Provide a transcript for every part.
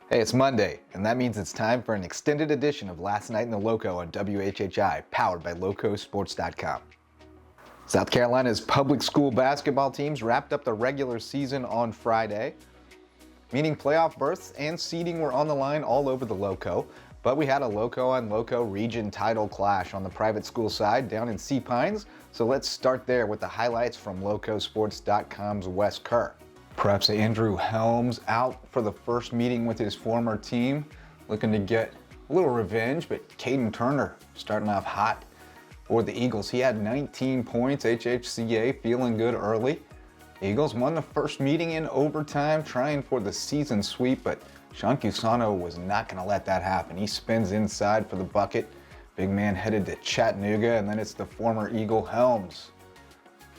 Hey, it's Monday, and that means it's time for an extended edition of Last Night in the Lowco on WHHI, powered by Lowcosports.com. South Carolina's public school basketball teams wrapped up the regular season on Friday, meaning playoff berths and seeding were on the line all over the Lowco, but we had a Lowco-on-Lowco region title clash on the private school side down in Sea Pines, so let's start there with the highlights from Lowcosports.com's Wes Kerr. Perhaps Andrew Helms out for the first meeting with his former team, looking to get a little revenge, but Caden Turner starting off hot for the Eagles. He had 19 points, HHCA feeling good early. Eagles won the first meeting in overtime, trying for the season sweep, but Sean Cusano was not going to let that happen. He spins inside for the bucket. Big man headed to Chattanooga, and then it's the former Eagle Helms.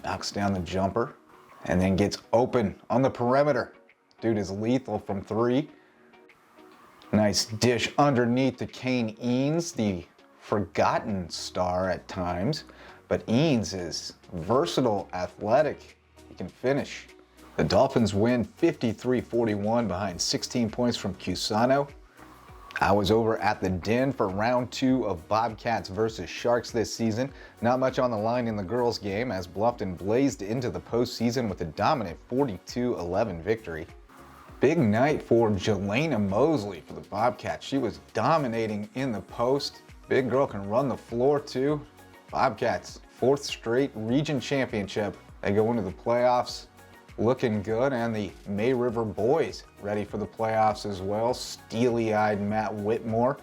Knocks down the jumper and then gets open on the perimeter. Dude is lethal from three. Nice dish underneath to Kane Eanes, the forgotten star at times, but Eanes is versatile, athletic. He can finish. The Dolphins win 53-41 behind 16 points from Cusano. I was over at the Den for round 2 of Bobcats versus Sharks this season. Not much on the line in the girls' game as Bluffton blazed into the postseason with a dominant 42-11 victory. Big night for Jelena Mosley for the Bobcats. She was dominating in the post. Big girl can run the floor too. Bobcats, 4th straight region championship. They go into the playoffs looking good, and the May River boys ready for the playoffs as well. Steely-eyed Matt Whitmore.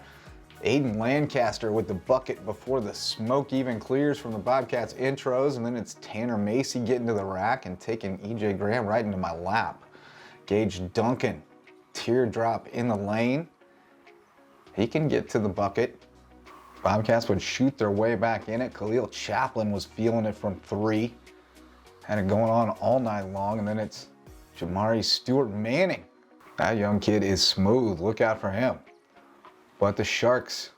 Aiden Lancaster with the bucket before the smoke even clears from the Bobcats intros, and then it's Tanner Macy getting to the rack and taking EJ Graham right into my lap. Gage Duncan, teardrop in the lane. He can get to the bucket. Bobcats would shoot their way back in it. Khalil Chaplin was feeling it from 3. Had it going on all night long, and then it's Jamari Stewart Manning. That young kid is smooth. Look out for him. But the Sharks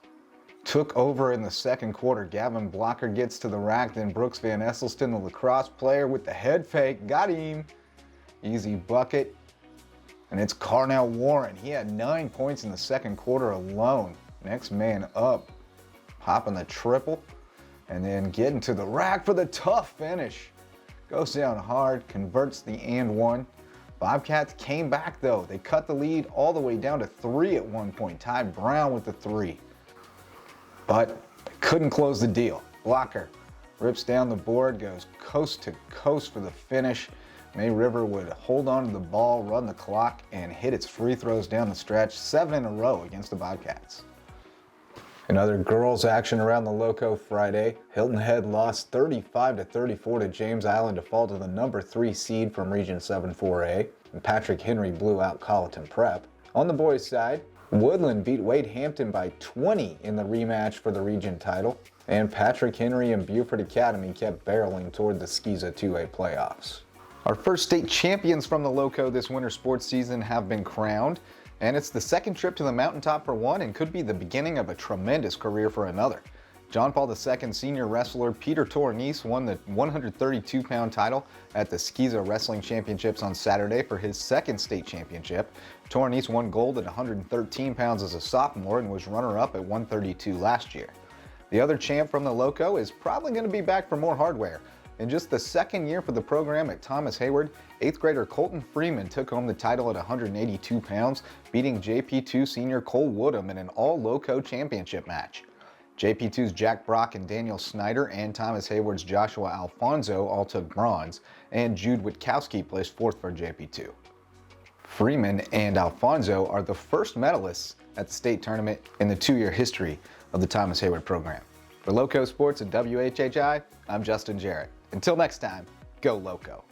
took over in the second quarter. Gavin Blocker gets to the rack, then Brooks Van Esselston, the lacrosse player, with the head fake. Got him. Easy bucket. And it's Carnell Warren. He had 9 points in the second quarter alone. Next man up. Popping the triple. And then getting to the rack for the tough finish. Goes down hard, converts the and one. Bobcats came back though. They cut the lead all the way down to 3 at one point. Ty Brown with the 3. But they couldn't close the deal. Blocker rips down the board, goes coast to coast for the finish. May River would hold on to the ball, run the clock, and hit its free throws down the stretch. 7 in a row against the Bobcats. In other girls action around the Lowco Friday, Hilton Head lost 35-34 to James Island to fall to the number 3 seed from Region 7 4A, and Patrick Henry blew out Colleton Prep. On the boys' side, Woodland beat Wade Hampton by 20 in the rematch for the region title, and Patrick Henry and Beaufort Academy kept barreling toward the SCISA 2A playoffs. Our first state champions from the Lowco this winter sports season have been crowned, and it's the second trip to the mountaintop for one and could be the beginning of a tremendous career for another. John Paul II senior wrestler Peter Tornese won the 132-pound title at the SCISA Wrestling Championships on Saturday for his second state championship. Tornese won gold at 113 pounds as a sophomore and was runner-up at 132 last year. The other champ from the Lowco is probably going to be back for more hardware. In just the second year for the program at Thomas Hayward, 8th grader Colton Freeman took home the title at 182 pounds, beating JP2 senior Cole Woodham in an all-Lowco championship match. JP2's Jack Brock and Daniel Snyder and Thomas Hayward's Joshua Alfonso all took bronze, and Jude Witkowski placed 4th for JP2. Freeman and Alfonso are the first medalists at the state tournament in the 2-year history of the Thomas Hayward program. For Lowco Sports and WHHI, I'm Justin Jarrett. Until next time, go Lowco.